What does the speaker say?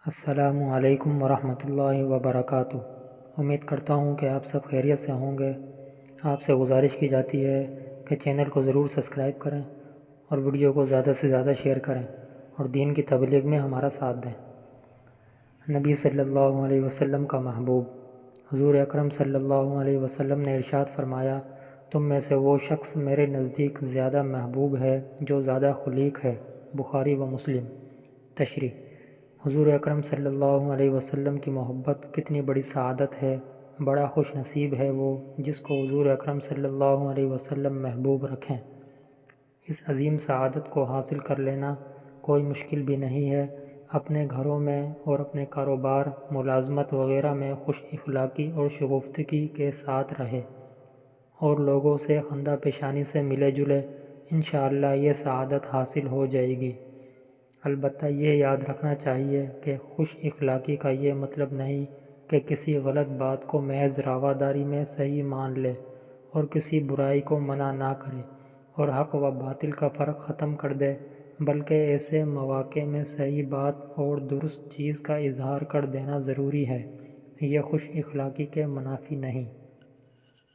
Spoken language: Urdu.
السلام علیکم ورحمۃ اللہ وبرکاتہ۔ امید کرتا ہوں کہ آپ سب خیریت سے ہوں گے۔ آپ سے گزارش کی جاتی ہے کہ چینل کو ضرور سبسکرائب کریں اور ویڈیو کو زیادہ سے زیادہ شیئر کریں اور دین کی تبلیغ میں ہمارا ساتھ دیں۔ نبی صلی اللہ علیہ وسلم کا محبوب حضور اکرم صلی اللہ علیہ وسلم نے ارشاد فرمایا، تم میں سے وہ شخص میرے نزدیک زیادہ محبوب ہے جو زیادہ خلیق ہے۔ بخاری و مسلم۔ تشریح: حضور اکرم صلی اللہ علیہ وسلم کی محبت کتنی بڑی سعادت ہے۔ بڑا خوش نصیب ہے وہ جس کو حضور اکرم صلی اللہ علیہ وسلم محبوب رکھیں۔ اس عظیم سعادت کو حاصل کر لینا کوئی مشکل بھی نہیں ہے۔ اپنے گھروں میں اور اپنے کاروبار، ملازمت وغیرہ میں خوش اخلاقی اور شگفتگی کے ساتھ رہے اور لوگوں سے خندہ پیشانی سے ملے جلے، انشاءاللہ یہ سعادت حاصل ہو جائے گی۔ البتہ یہ یاد رکھنا چاہیے کہ خوش اخلاقی کا یہ مطلب نہیں کہ کسی غلط بات کو محض رواداری میں صحیح مان لے اور کسی برائی کو منع نہ کرے اور حق و باطل کا فرق ختم کر دے، بلکہ ایسے مواقع میں صحیح بات اور درست چیز کا اظہار کر دینا ضروری ہے۔ یہ خوش اخلاقی کے منافی نہیں۔